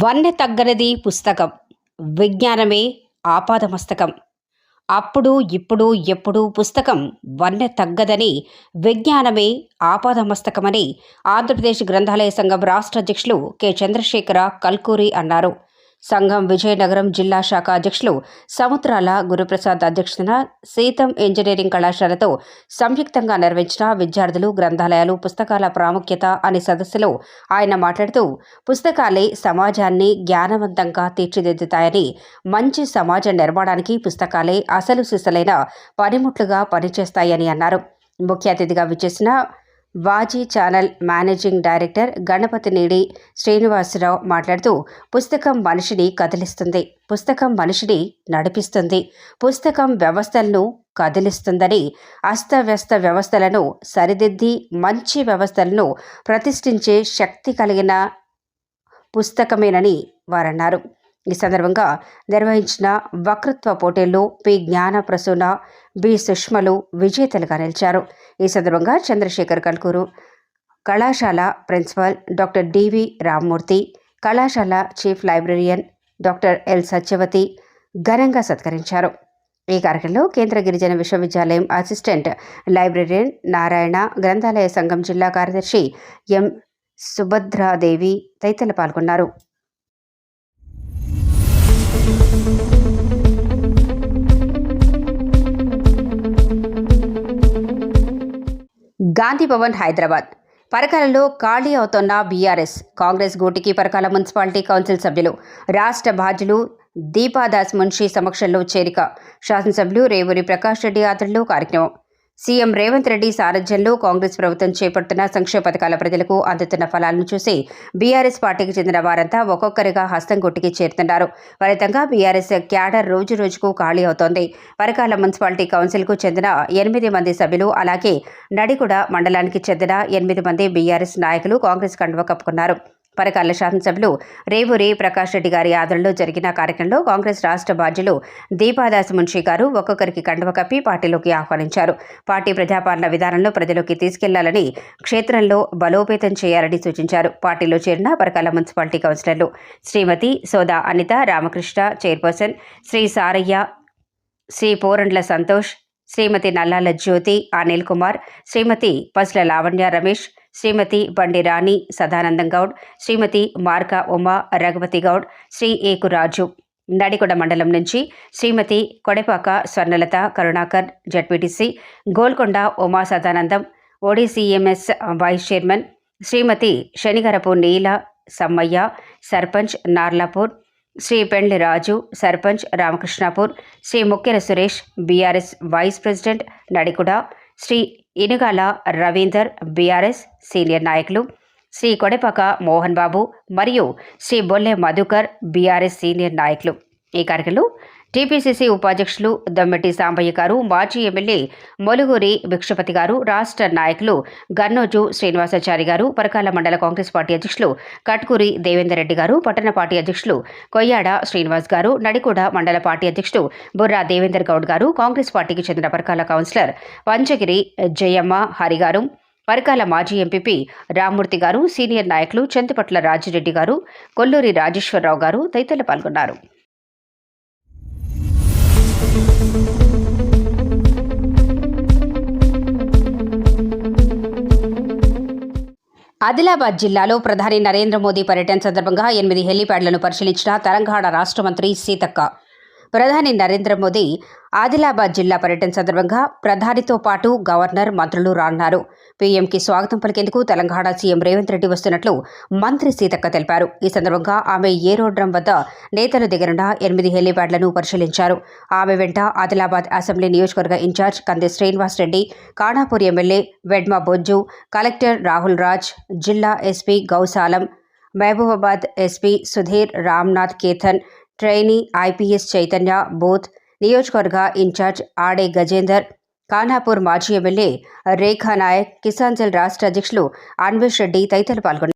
వన్నె తగ్గనిది పుస్తకం. విజ్ఞానమే ఆపాదమస్తకం. అప్పుడు ఇప్పుడు ఎప్పుడూ పుస్తకం వన్నె తగ్గదని, విజ్ఞానమే ఆపాదమస్తకమని ఆంధ్రప్రదేశ్ గ్రంథాలయ సంఘం రాష్ట్ర అధ్యక్షులు కె చంద్రశేఖర కల్కూరి అన్నారు. సంఘం విజయనగరం జిల్లా శాఖ అధ్యక్షులు సముద్రాల గురుప్రసాద్ అధ్యక్షతన సీతం ఇంజనీరింగ్ కళాశాలతో సంయుక్తంగా నిర్వహించిన విద్యార్థులు గ్రంథాలయాలు పుస్తకాల ప్రాముఖ్యత అనే సదస్సులో ఆయన మాట్లాడుతూ, పుస్తకాలే సమాజాన్ని జ్ఞానవంతంగా తీర్చిదిద్దుతాయని, మంచి సమాజ నిర్మాణానికి పుస్తకాలే అసలు సిసలైన పనిముట్లుగా పనిచేస్తాయని అన్నారు. ముఖ్య అతిథిగా విచ్చేసిన వాజీ ఛానల్ మేనేజింగ్ డైరెక్టర్ గణపతినేడి శ్రీనివాసరావు మాట్లాడుతూ, పుస్తకం మనిషిని కదిలిస్తుంది, పుస్తకం మనిషిని నడిపిస్తుంది, పుస్తకం వ్యవస్థలను కదిలిస్తుందని, అస్తవ్యస్త వ్యవస్థలను సరిదిద్ది మంచి వ్యవస్థలను ప్రతిష్ఠించే శక్తి కలిగిన పుస్తకమేనని వారన్నారు. ఈ సందర్భంగా నిర్వహించిన వక్తృత్వ పోటీల్లో పి జ్ఞాన ప్రసూన, బి సుష్మలు విజేతలుగా నిలిచారు. ఈ సందర్భంగా చంద్రశేఖర్ కల్కూరు కళాశాల ప్రిన్సిపల్ డాక్టర్ డివి రామ్మూర్తి, కళాశాల chief librarian doctor L Satyavathi ఘనంగా సత్కరించారు. ఈ కార్యక్రమంలో కేంద్ర గిరిజన విశ్వవిద్యాలయం అసిస్టెంట్ లైబ్రరీయన్ నారాయణ, గ్రంథాలయ సంఘం జిల్లా కార్యదర్శి ఎం సుభద్రాదేవి తదితరులు పాల్గొన్నారు. గాంధీ భవన్ హైదరాబాద్. పరకాలలో ఖాళీ అవుతున్న బీఆర్ఎస్ కాంగ్రెస్ గూటికి పరకాల మున్సిపాలిటీ కౌన్సిల్ సభ్యులు, రాష్ట్ర బాధ్యులు దీపాదాస్ మున్షి సమక్షంలో చేరిక. శాసనసభ్యులు రేవూరి ప్రకాష్ రెడ్డి ఆధ్వర్యంలో కార్యక్రమం. సీఎం రేవంత్ రెడ్డి సారథ్యంలో కాంగ్రెస్ ప్రభుత్వం చేపడుతున్న సంక్షేమ పథకాల ప్రజలకు అందుతున్న ఫలాలను చూసి బీఆర్ఎస్ పార్టీకి చెందిన వారంతా ఒక్కొక్కరిగా హస్తం గుట్టికి చేరుతున్నారు. ఫలితంగా బీఆర్ఎస్ క్యాడర్ రోజు రోజుకు ఖాళీ అవుతోంది. పరకాల మున్సిపాలిటీ కౌన్సిల్కు చెందిన 8 మంది సభ్యులు, అలాగే నడికుడ మండలానికి చెందిన 8 మంది బీఆర్ఎస్ నాయకులు కాంగ్రెస్ కండువా కప్పుకున్నారు. పరకాల శాసనసభ్యులు రేవూరి ప్రకాష్ రెడ్డి గారి ఆధ్వర్యంలో జరిగిన కార్యక్రమంలో కాంగ్రెస్ రాష్ట్ర బాధ్యులు దీపాదాస్ మున్షి గారు ఒక్కొక్కరికి కండువ కప్పి పార్టీలోకి ఆహ్వానించారు. పార్టీ ప్రజాపాలన విధానంలో ప్రజలోకి తీసుకెళ్లాలని, క్షేత్రంలో బలోపేతం చేయాలని సూచించారు. పార్టీలో చేరిన పరకాల మున్సిపాలిటీ కౌన్సిలర్లు శ్రీమతి సోదా అనిత, రామకృష్ణ చైర్పర్సన్, శ్రీ సారయ్య, శ్రీ పోరండ్ల సంతోష్, శ్రీమతి నల్లాల జ్యోతి, అనిల్ కుమార్, శ్రీమతి పసుల లావణ్య రమేష్, శ్రీమతి బండి రాణి సదానందం గౌడ్, శ్రీమతి మార్క ఉమా రఘుపతి గౌడ్, శ్రీ ఏకు రాజు, నడికొండ మండలం నుంచి Shrimati Kodepaka Swarnalatha Karunakar ZPTC, Golkonda Uma Sadanandam ODCMS vice chairman, Shrimati Shanigarapu Neela Sammaiah sarpanch Narlapur, Shri Pendli Raju sarpanch Ramakrishnapur, Shri Mukkera Suresh BRS vice president Nadikuda, Shri Inugala Ravinder BRS senior నాయకులు, శ్రీ కొడెపాక మోహన్ బాబు మరియు శ్రీ బొల్లె మధుకర్ బీఆర్ఎస్ సీనియర్ నాయకులు. ఈ కార్యక్రమంలో టీపీసీసీ ఉపాధ్యక్షులు దమ్మెటి సాంబయ్య గారు, మాజీ ఎమ్మెల్యే మొలుగూరి భిక్షపతి గారు, రాష్ట్ర నాయకులు గన్నోజు శ్రీనివాసాచారి గారు, పరకాల మండల కాంగ్రెస్ పార్టీ అధ్యక్షులు కట్కూరి దేవేందర్ రెడ్డి గారు, పట్టణ పార్టీ అధ్యక్షులు కొయ్యాడ శ్రీనివాస్ గారు, నడికూడ మండల పార్టీ అధ్యక్షుడు బుర్రా దేవేందర్ గౌడ్ గారు, కాంగ్రెస్ పార్టీకి చెందిన పరకాల కౌన్సిలర్ పంచగిరి జయమ్మ హరి గారు, పరకాల మాజీ ఎంపీపీ రామ్మూర్తి గారు, సీనియర్ నాయకులు చంతిపట్ల రాజిరెడ్డి గారు, కొల్లూరి రాజేశ్వరరావు గారు తదితరులు పాల్గొన్నారు. ఆదిలాబాద్ జిల్లాలో ప్రధాని నరేంద్ర మోదీ పర్యటన సందర్భంగా 8 హెలీప్యాడ్లను పరిశీలించిన తెలంగాణ రాష్ట్ర మంత్రి సీతక్క. ప్రధాని నరేంద్ర మోదీ ఆదిలాబాద్ జిల్లా పర్యటన సందర్భంగా ప్రధానితో పాటు గవర్నర్, మంత్రులు రానున్నారు. పీఎంకి స్వాగతం పలికేందుకు తెలంగాణ సీఎం రేవంత్ రెడ్డి వస్తున్నట్లు మంత్రి సీతక్క తెలిపారు. ఈ సందర్భంగా ఆమె ఏరోడ్రమ్ వద్ద నేతలు దిగనున్న 8 హెలీప్యాడ్లను పరిశీలించారు. ఆమె వెంట ఆదిలాబాద్ అసెంబ్లీ నియోజకవర్గ in charge Kandi Srinivas Reddy, Khanapur MLA Vedma Bojju, collector Rahul Raj, జిల్లా SP Gausalam, Mahabubabad SP Sudheer Ramnath Kethan, trainee IPS Chaitanya Both, నియోజకవర్గ ఇన్ఛార్జ్ ఆడే గజేందర్, ఖానాపూర్ మాజీ ఎమ్మెల్యే రేఖా నాయక్, కిసాన్ సెల్ రాష్ట్ర అధ్యక్షులు అన్వేష్ రెడ్డి తదితరులు పాల్గొన్నారు.